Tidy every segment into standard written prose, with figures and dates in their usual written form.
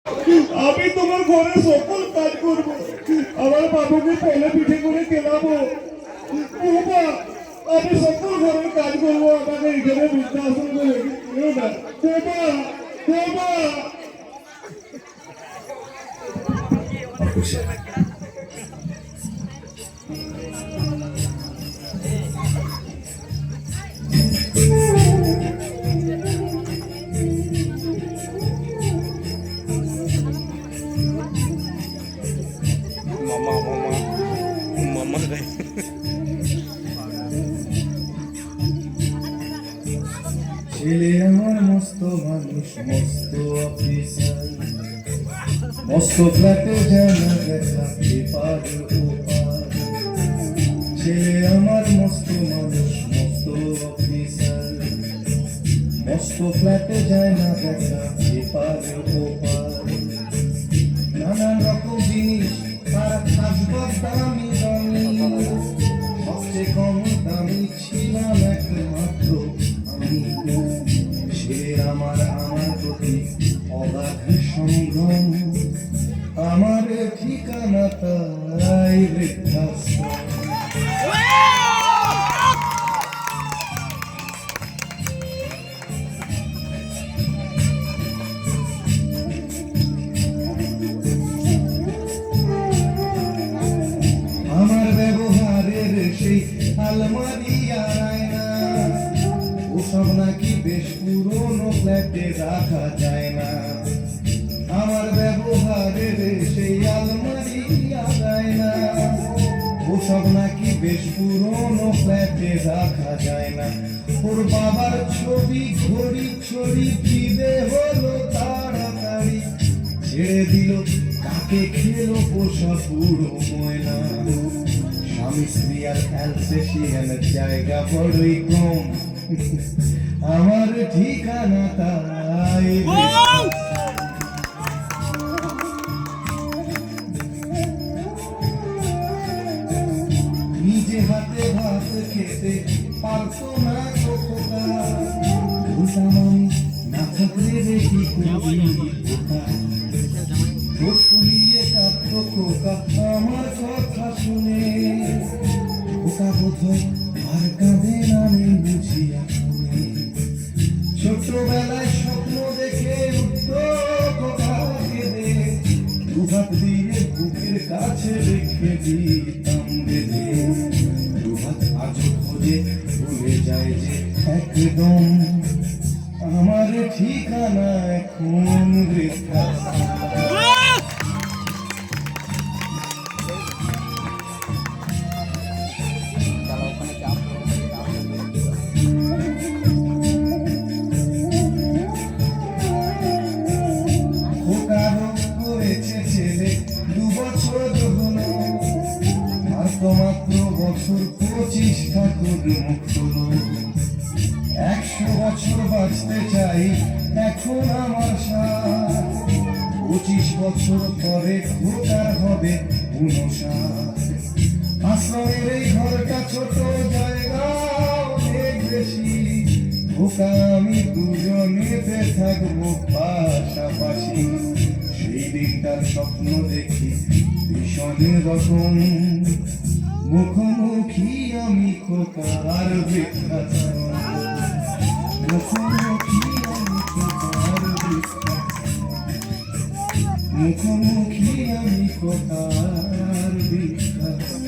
আমি তোমার ঘরে সকল কাজ করবো, আমার বাবুকে ফেলে পিঠে করে খেলাবো। বাবা, আমি সকল ঘরের কাজ করবো, আমাকে এখানে বৃদ্ধাশ্রম করে দিও না। বাবা, বাবা। ছেলে আমার মস্ত মানুষ, মস্ত অফিসার, মস্ত ফ্ল্যাটে জানা গেছে পার ওপার। ছেলে আমার মস্ত মানুষ, মস্ত অফিসার, মস্ত ফ্ল্যাটে যায় না দেখা পার ওপার। নানান রকম জিনিস আর আসবাব দামি দামি, সবচেয়ে কম দামি ছিলাম একমাত্র আমি। সে আমার প্রতি অগাধ সংগ্রাম, আমার ঠিকানা তাই বৃদ্ধাশ্রম। আমার ব্যবহারের সেই আলমারি আর আয়না, ওসব নাকি বেশ পুরনো ফ্ল্যাটে রাখা যায় না। আমার ব্যবহারের সেই আলমারি আর আয়না, ওসব নাকি বেশ পুরনো ফ্ল্যাটে রাখা যায় না। ওর বাবার ছবি ঘড়ি ছড়ি দিবে হলো তাড়াতাড়ি, ছেড়ে দিল কাকে খেলো পোষা পুরো ময়না। স্বামী স্ত্রী আর অ্যালসেশিয়ান জায়গা বড়ই কম, আমার ঠিকানা তাই। নিজে হাতে ভাত খেতে পারতো না খোকা, আমি না থাকলে দেখি ঠোঁট ফুলিয়ে কাঁদতো খোকা আমার কথা শুনে। খোকা বোধহয় আর কাঁদে না নেই বুঝিয়া শুনে। ছোটবেলায় স্বপ্ন দেখে উঠতো খোকা কেঁদে, দুহাত দিয়ে বুকের কাছে রেখে দিতাম বেঁধে। দুহাত আজও খোঁজে ভুলে যায় যে একদম, আমার ঠিকানা এখন বৃদ্ধাশ্রম। করেছে ছেলে 2 বছর হলো, আর তো মাত্র বছর 25 ঠাকুর মুখ হলো। 100 বছর বাঁচতে চাই এখন আমার সাথ, 25 বছর পরে খোকার হবে 59। আশ্রমের এই ঘরটা ছোট, জায়গা অনেক বেশি, খোকা আমি দুজনেতে থাকবো পাশাপাশি। সেই দিনটার স্বপ্ন দেখি ভীষণ রকম, মুখোমুখি আমি খোকার বৃদ্ধাশ্রম। মুখোমুখি আমি খোকার বৃদ্ধাশ্রম, মুখোমুখি আমি খোকার বৃদ্ধাশ্রম।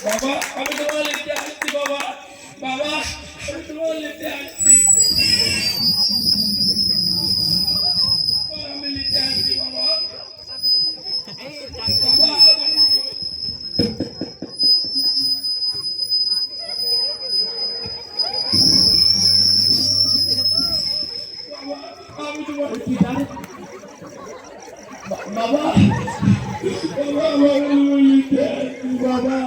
বাবা, আমি তোমার লিখতে আসছি বাবা। বাবা, আমি তোমার লিখতে আসছি। আমি লিখতে আসছি বাবা। বাবা, আমি তোমার কি জানি বাবা। বাবা, আমি লিখতে আসছি বাবা।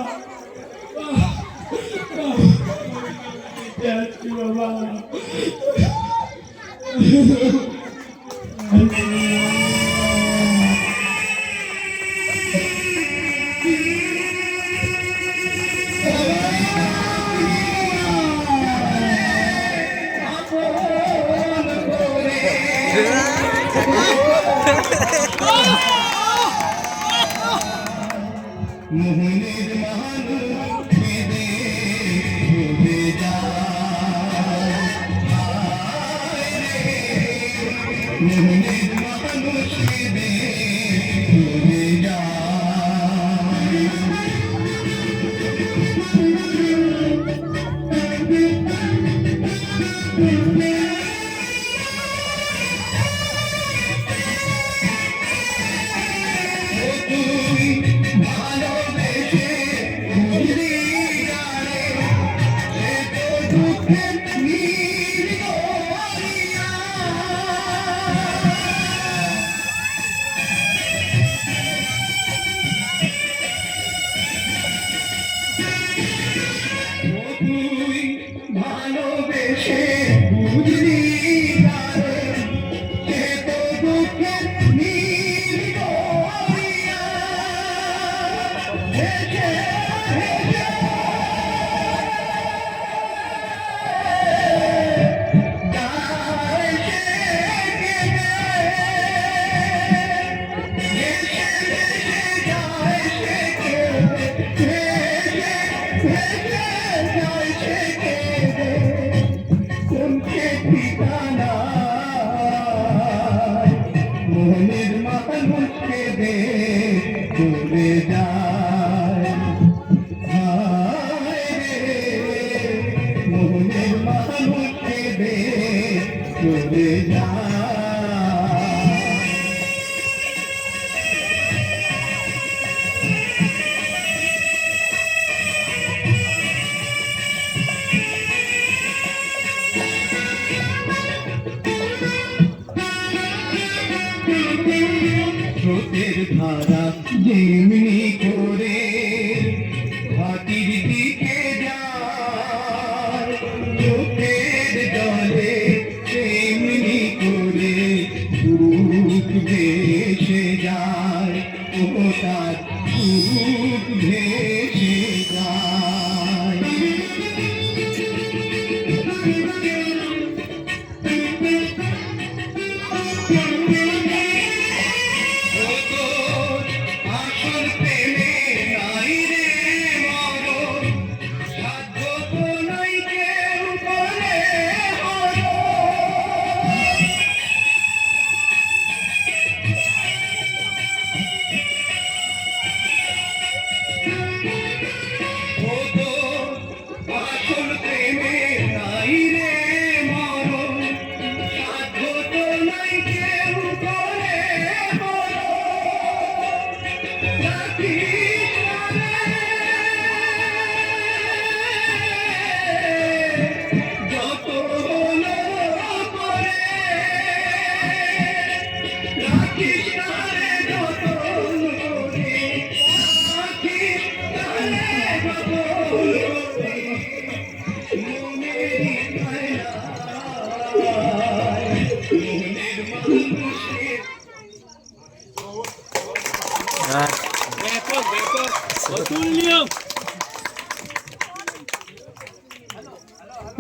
বাবা, মোহনের মানুষ খেদে ডুবে যায় মোহনের মানুষ খেদে ডুবে যায় ভালোবেসে বুঝলি সে তো দুঃখের নীল মোহনের মানুষ খেদে চলে যায় মোহনের মানুষ খেদে চলে যায় স্রোতের ধারা যেমনি করে ঘাটির দিকে যায় চোখের জলে তেমনি করে বুক ভেসে যায় ও তার বুক ভেসে যায়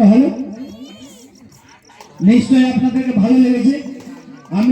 হ্যালো, নিশ্চয়ই আপনাদেরকে ভালো লেগেছে।